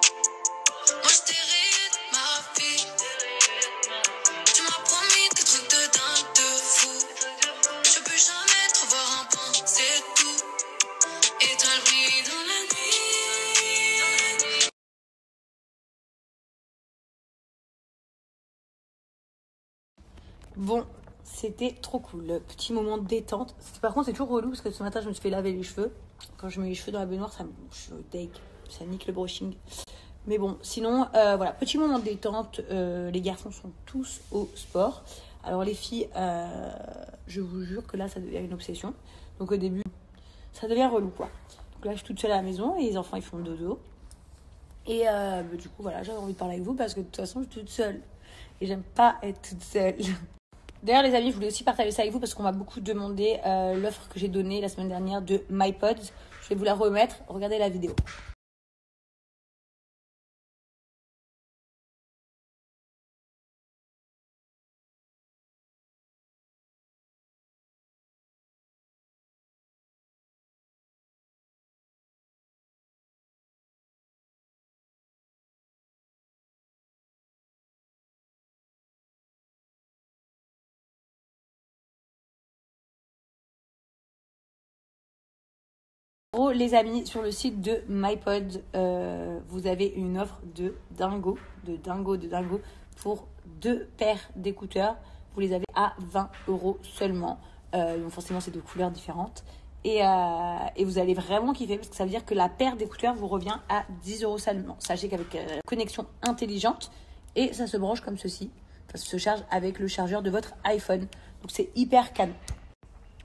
Moi je t'hérite ma fille. Tu m'as promis des trucs de dingue, de fou. Je peux jamais te revoir un point, c'est tout. Étoile brille dans la nuit. Bon, c'était trop cool. Petit moment de détente. Par contre, c'est toujours relou parce que ce matin, je me suis fait laver les cheveux. Quand je mets les cheveux dans la baignoire, je suis au deg. Ça nique le brushing. Mais bon, sinon, voilà, petit moment de détente. Les garçons sont tous au sport. Alors les filles, je vous jure que là, ça devient une obsession. Donc au début, ça devient relou, quoi. Donc là, je suis toute seule à la maison et les enfants, ils font dodo. Et du coup, voilà, j'avais envie de parler avec vous parce que de toute façon, je suis toute seule. Et j'aime pas être toute seule. D'ailleurs, les amis, je voulais aussi partager ça avec vous parce qu'on m'a beaucoup demandé l'offre que j'ai donnée la semaine dernière de MyPods. Je vais vous la remettre. Regardez la vidéo. En gros, les amis, sur le site de MyPod, vous avez une offre de dingo, pour 2 paires d'écouteurs. Vous les avez à 20 € seulement. Donc forcément, c'est de couleurs différentes. Et vous allez vraiment kiffer parce que ça veut dire que la paire d'écouteurs vous revient à 10 € seulement. Sachez qu'avec la connexion intelligente, et ça se branche comme ceci. Ça se charge avec le chargeur de votre iPhone. Donc c'est hyper canon.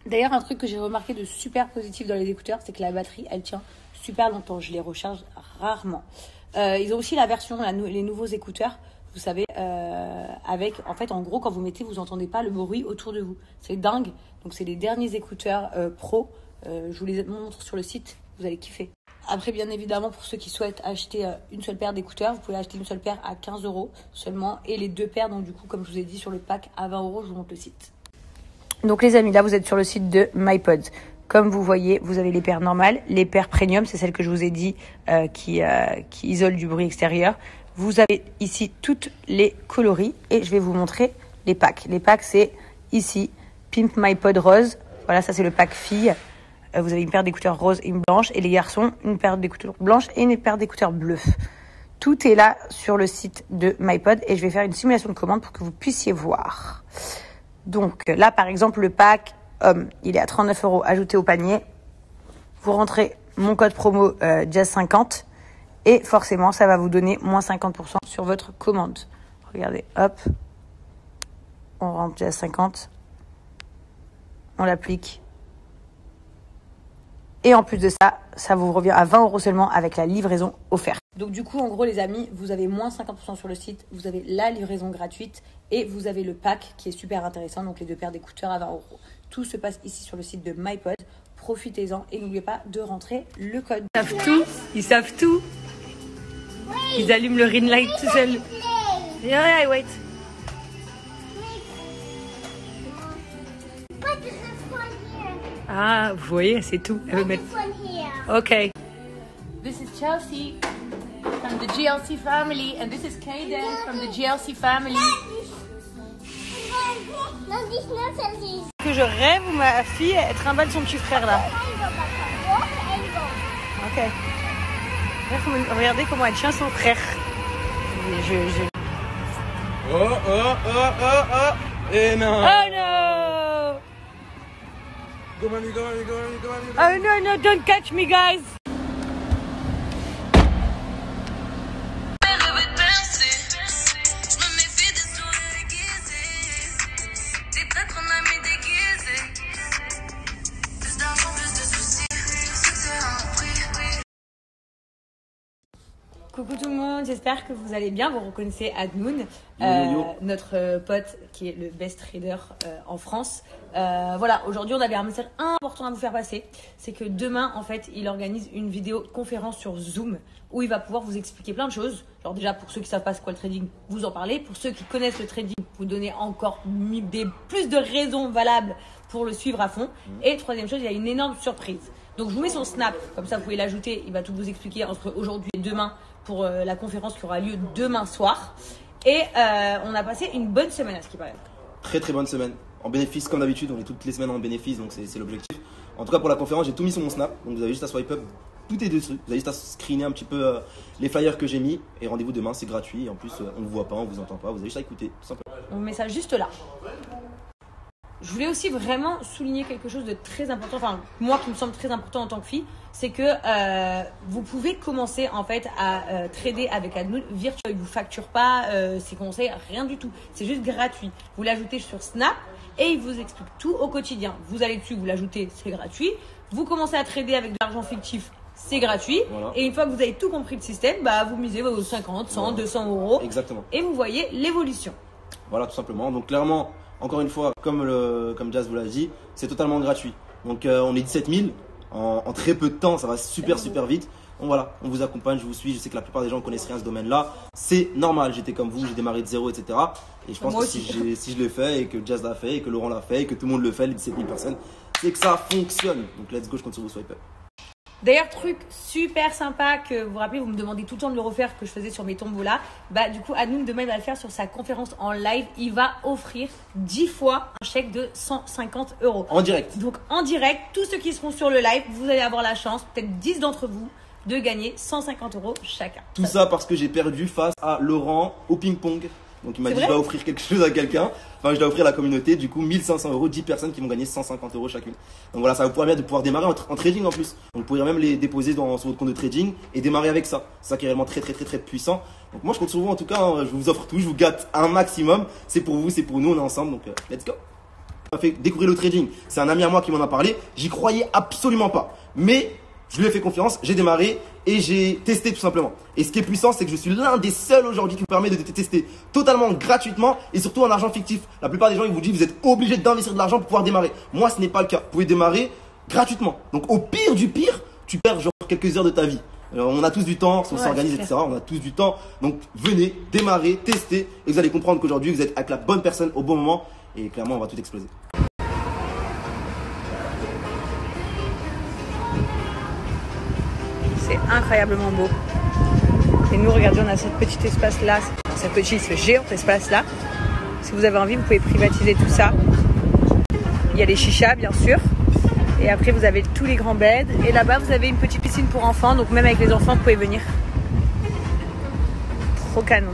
D'ailleurs, un truc que j'ai remarqué de super positif dans les écouteurs, c'est que la batterie, elle tient super longtemps. Je les recharge rarement. Ils ont aussi la version, les nouveaux écouteurs, vous savez, avec, en fait, en gros, quand vous mettez, vous n'entendez pas le bruit autour de vous. C'est dingue. Donc, c'est les derniers écouteurs pro. Je vous les montre sur le site. Vous allez kiffer. Après, bien évidemment, pour ceux qui souhaitent acheter une seule paire d'écouteurs, vous pouvez acheter une seule paire à 15 € seulement. Et les 2 paires, donc du coup, comme je vous ai dit sur le pack, à 20 €, je vous montre le site. Donc les amis, là vous êtes sur le site de MyPods. Comme vous voyez, vous avez les paires normales, les paires premium, c'est celles que je vous ai dit qui isolent du bruit extérieur. Vous avez ici toutes les coloris et je vais vous montrer les packs. Les packs, c'est ici Pimp MyPod rose. Voilà, ça c'est le pack fille. Vous avez une paire d'écouteurs rose et une blanche. Et les garçons, une paire d'écouteurs blanches et une paire d'écouteurs bleus. Tout est là sur le site de MyPod et je vais faire une simulation de commande pour que vous puissiez voir. Donc là, par exemple, le pack homme, il est à 39 € ajouté au panier. Vous rentrez mon code promo Jazz50 et forcément, ça va vous donner moins 50% sur votre commande. Regardez, hop, on rentre Jazz50, on l'applique. Et en plus de ça, ça vous revient à 20 € seulement avec la livraison offerte. Donc du coup, en gros, les amis, vous avez moins 50% sur le site, vous avez la livraison gratuite et vous avez le pack qui est super intéressant, donc les 2 paires d'écouteurs à 20 €. Tout se passe ici sur le site de MyPod. Profitez-en et n'oubliez pas de rentrer le code. Ils savent tout, ils savent tout. Ils allument le ring light tout seul. Yeah, wait. Ah, vous voyez, c'est tout. Elle veut mettre. Ok. This is Chelsea from the GLC family, and this is Kaden from the GLC family. Que je rêve où ma fille elle trimballe son petit frère là. Ok. Regardez comment elle tient son frère. Oh. Et non. Oh no! Go, mommy, go. Oh no, don't catch me, guys! Coucou tout le monde, j'espère que vous allez bien. Vous reconnaissez Admoun, notre pote qui est le best trader en France. Voilà, aujourd'hui on avait un message important à vous faire passer. C'est que demain, en fait, il organise une vidéoconférence sur Zoom où il va pouvoir vous expliquer plein de choses. Genre déjà, pour ceux qui ne savent pas ce qu'est le trading, vous en parlez. Pour ceux qui connaissent le trading, vous donner encore plus de raisons valables pour le suivre à fond. Et troisième chose, il y a une énorme surprise. Donc je vous mets son snap, comme ça vous pouvez l'ajouter. Il va tout vous expliquer entre aujourd'hui et demain pour la conférence qui aura lieu demain soir. Et on a passé une bonne semaine à ce qui paraît. Très très bonne semaine. En bénéfice comme d'habitude, on est toutes les semaines en bénéfice, donc c'est l'objectif. En tout cas pour la conférence, j'ai tout mis sur mon Snap, donc vous avez juste à swipe up, tout est dessus. Vous avez juste à screener un petit peu les flyers que j'ai mis et rendez-vous demain, c'est gratuit. Et en plus, on ne vous voit pas, on ne vous entend pas, vous avez juste à écouter, tout simplement. On met ça juste là. Je voulais aussi vraiment souligner quelque chose de très important, enfin moi qui me semble très important en tant que fille, c'est que vous pouvez commencer en fait à trader avec Admoon virtuel. Il ne vous facture pas ses conseils, rien du tout. C'est juste gratuit. Vous l'ajoutez sur Snap et il vous explique tout au quotidien. Vous allez dessus, vous l'ajoutez, c'est gratuit. Vous commencez à trader avec de l'argent fictif, c'est gratuit. Voilà. Et une fois que vous avez tout compris le système, bah, vous misez vos 50, 100, Voilà. 200 euros. Exactement. Et vous voyez l'évolution. Voilà, tout simplement. Donc clairement, encore une fois, comme Jazz vous l'a dit, c'est totalement gratuit. Donc on est 17 000 en très peu de temps, ça va super vite. Donc voilà, on vous accompagne, je vous suis. Je sais que la plupart des gens ne connaissent rien à ce domaine-là. C'est normal, j'étais comme vous, j'ai démarré de zéro, etc. Et je pense Moi que aussi. si je l'ai fait et que Jazz l'a fait et que Laurent l'a fait et que tout le monde le fait, les 17 000 personnes, c'est que ça fonctionne. Donc let's go, je compte sur vous, swipe up. D'ailleurs, truc super sympa que vous vous rappelez, vous me demandez tout le temps de le refaire que je faisais sur mes tombolas. Bah, du coup, Admoon demain il va le faire sur sa conférence en live. Il va offrir 10 fois un chèque de 150 euros. En direct. Donc, en direct, tous ceux qui seront sur le live, vous allez avoir la chance, peut-être 10 d'entre vous, de gagner 150 euros chacun. Tout ça parce que j'ai perdu face à Laurent au ping-pong. Donc il m'a C'est dit je vrai dois offrir quelque chose à quelqu'un. Enfin je dois offrir à la communauté. Du coup 1500 euros, 10 personnes qui vont gagner 150 euros chacune. Donc voilà, ça va vous permettre de pouvoir démarrer en trading en plus. Donc vous pourrez même les déposer sur votre compte de trading et démarrer avec ça. C'est ça qui est réellement très puissant. Donc moi je compte sur vous en tout cas. Hein, je vous offre tout, je vous gâte un maximum. C'est pour vous, c'est pour nous, on est ensemble. Donc let's go. On m'a fait découvrir le trading. C'est un ami à moi qui m'en a parlé. J'y croyais absolument pas. Mais je lui ai fait confiance, j'ai démarré et j'ai testé tout simplement. Et ce qui est puissant, c'est que je suis l'un des seuls aujourd'hui qui vous permet de tester totalement gratuitement et surtout en argent fictif. La plupart des gens, ils vous disent vous êtes obligé d'investir de l'argent pour pouvoir démarrer. Moi, ce n'est pas le cas. Vous pouvez démarrer gratuitement. Donc au pire du pire, tu perds genre quelques heures de ta vie. Alors, on a tous du temps, si on s'organise, etc. On a tous du temps. Donc venez, démarrez, testez et vous allez comprendre qu'aujourd'hui, vous êtes avec la bonne personne au bon moment et clairement, on va tout exploser. C'est incroyablement beau. Et nous, regardez, on a cette petite espace-là, ce géant espace-là. Si vous avez envie, vous pouvez privatiser tout ça. Il y a les chichas, bien sûr. Et après, vous avez tous les grands beds. Et là-bas, vous avez une petite piscine pour enfants. Donc même avec les enfants, vous pouvez venir. Trop canon.